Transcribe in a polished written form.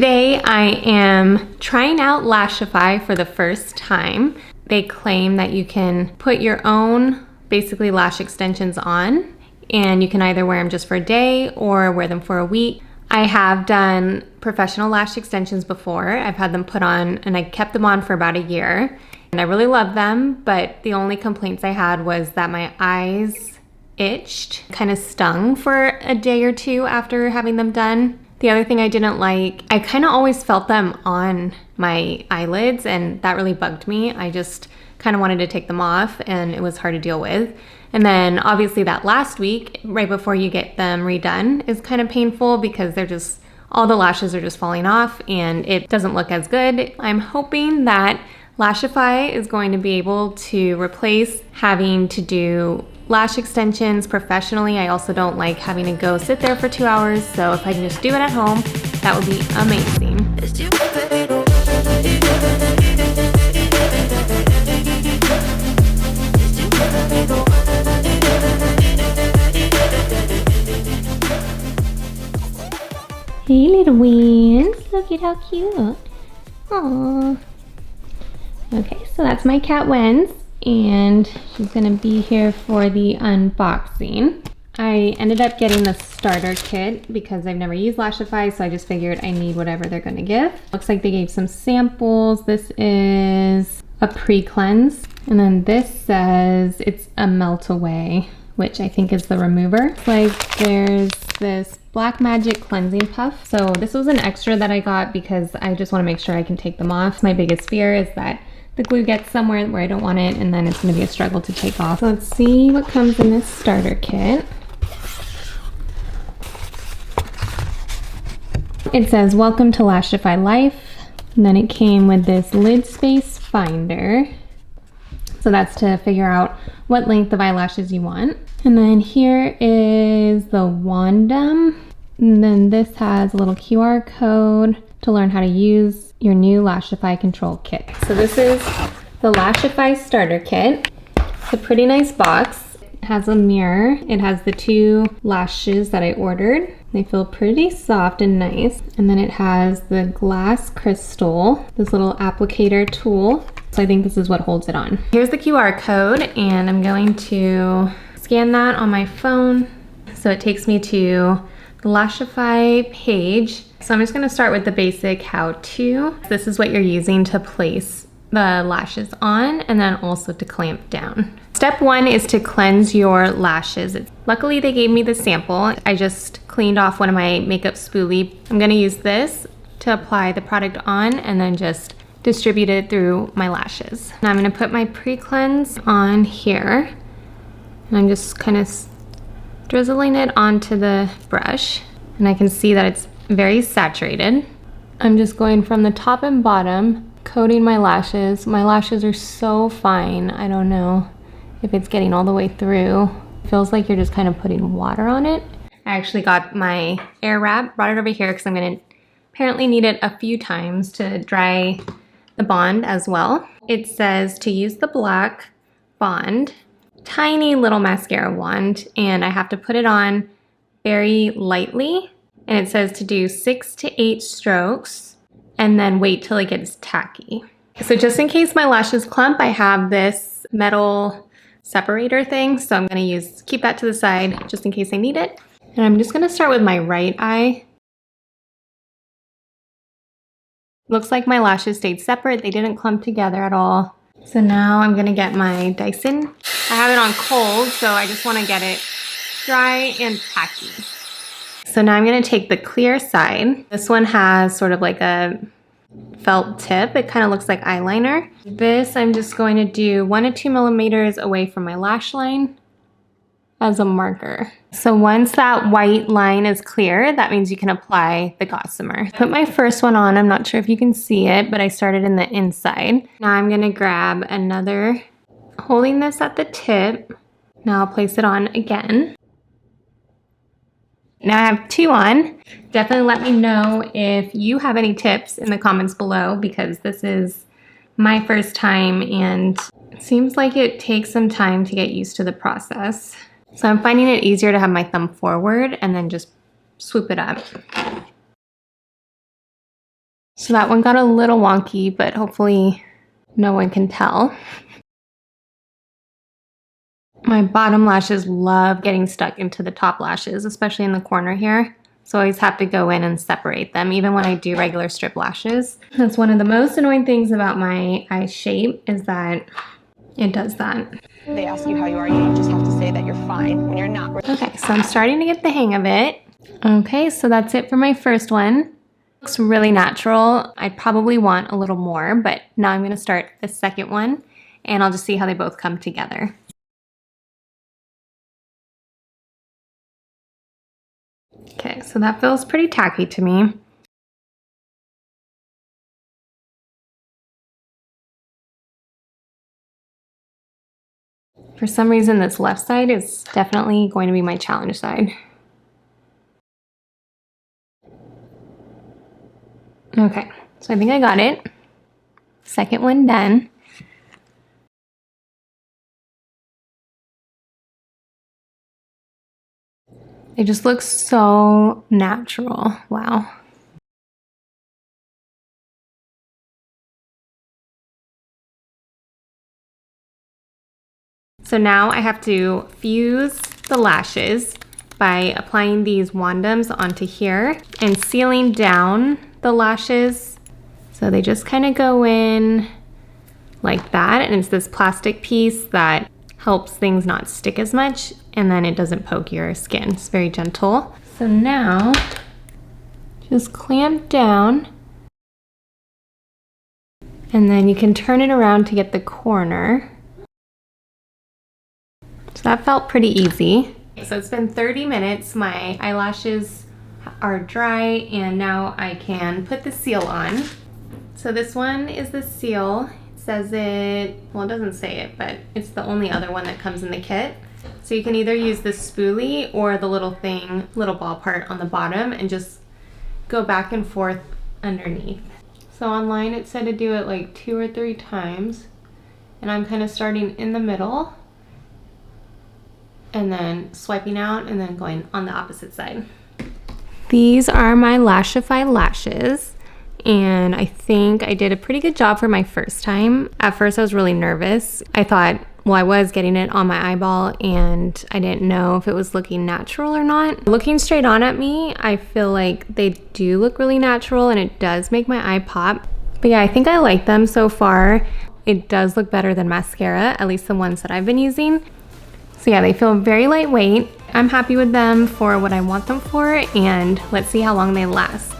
Today I am trying out Lashify for the first time. They claim that you can put your own basically lash extensions on, and you can either wear them just for a day or wear them for a week. I have done professional lash extensions before. I've had them put on and I kept them on for about a year. And I really love them, but the only complaints I had was that my eyes itched, kind of stung for a day or two after having them done. The other thing I didn't like, I kind of always felt them on my eyelids and that really bugged me. I just kind of wanted to take them off and it was hard to deal with. And then obviously that last week, right before you get them redone, is kind of painful because they're just, all the lashes are just falling off and it doesn't look as good. I'm hoping that Lashify is going to be able to replace having to do lash extensions professionally. I also don't like having to go sit there for 2 hours, so if I can just do it at home, that would be amazing. Hey little ones, look at how cute. Aww. Okay, so that's my cat Wens, and she's gonna be here for the unboxing. I ended up getting the starter kit because I've never used Lashify, so I just figured I need whatever they're gonna give. Looks like they gave some samples. This is a pre-cleanse, and then this says it's a melt away, which I think is the remover. It's like there's this Black Magic cleansing puff. So this was an extra that I got because I just wanna make sure I can take them off. My biggest fear is that the glue gets somewhere where I don't want it and then it's gonna be a struggle to take off. So let's see what comes in this starter kit. It says, welcome to Lashify Life. And then it came with this lid space finder. So that's to figure out what length of eyelashes you want. And then here is the wandum. And then this has a little QR code to learn how to use your new Lashify control kit. So this is the Lashify starter kit. It's a pretty nice box. It has a mirror. It has the 2 lashes that I ordered. They feel pretty soft and nice. And then it has the glass crystal, this little applicator tool. So I think this is what holds it on. Here's the QR code, and I'm going to scan that on my phone. So it takes me to the Lashify page. So I'm just gonna start with the basic how-to. This is what you're using to place the lashes on and then also to clamp down. Step 1 is to cleanse your lashes. Luckily they gave me the sample. I just cleaned off one of my makeup spoolie. I'm gonna use this to apply the product on and then just distribute it through my lashes. Now I'm gonna put my pre-cleanse on here. And I'm just kind of drizzling it onto the brush. And I can see that it's very saturated. I'm just going from the top and bottom, coating my lashes. My lashes are so fine. I don't know if it's getting all the way through. It feels like you're just kind of putting water on it. I actually got my air wrap, brought it over here because I'm gonna apparently need it a few times to dry the bond as well. It says to use the black bond, tiny little mascara wand, and I have to put it on very lightly. And it says to do 6 to 8 strokes and then wait till it gets tacky. So just in case my lashes clump, I have this metal separator thing. So I'm gonna keep that to the side just in case I need it. And I'm just gonna start with my right eye. Looks like my lashes stayed separate. They didn't clump together at all. So now I'm gonna get my Dyson. I have it on cold, so I just wanna get it dry and tacky. So now I'm gonna take the clear side. This one has sort of like a felt tip. It kind of looks like eyeliner. This I'm just going to do 1 to 2 millimeters away from my lash line as a marker. So once that white line is clear, that means you can apply the Gossamer. Put my first one on. I'm not sure if you can see it, but I started in the inside. Now I'm gonna grab another, holding this at the tip. Now I'll place it on again. Now I have 2 on. Definitely let me know if you have any tips in the comments below because this is my first time and it seems like it takes some time to get used to the process. So I'm finding it easier to have my thumb forward and then just swoop it up. So that one got a little wonky, but hopefully no one can tell. My bottom lashes love getting stuck into the top lashes, especially in the corner here. So I always have to go in and separate them, even when I do regular strip lashes. That's one of the most annoying things about my eye shape, is that it does that. They ask you how you are, you just have to say that you're fine when you're not. Okay, so I'm starting to get the hang of it. Okay, so that's it for my first one. Looks really natural. I probably want a little more, but now I'm gonna start the second one and I'll just see how they both come together. Okay, so that feels pretty tacky to me. For some reason, this left side is definitely going to be my challenge side. Okay, so I think I got it. Second one done. It just looks so natural. Wow. So now I have to fuse the lashes by applying these wandums onto here and sealing down the lashes. So they just kind of go in like that, and it's this plastic piece that helps things not stick as much, and then it doesn't poke your skin. It's very gentle. So now just clamp down, and then you can turn it around to get the corner. So that felt pretty easy. So it's been 30 minutes. My eyelashes are dry, and now I can put the seal on. So this one is the seal. It says it, well, it doesn't say it, but it's the only other one that comes in the kit. So you can either use the spoolie or the little thing, little ball part on the bottom, and just go back and forth underneath. So online it said to do it like 2 or 3 times, and I'm kind of starting in the middle and then swiping out and then going on the opposite side. These are my Lashify lashes, and I think I did a pretty good job for my first time. At first I was really nervous. I thought, well, I was getting it on my eyeball and I didn't know if it was looking natural or not. Looking straight on at me, I feel like they do look really natural and it does make my eye pop. But yeah, I think I like them so far. It does look better than mascara, at least the ones that I've been using. So yeah, they feel very lightweight. I'm happy with them for what I want them for, and let's see how long they last.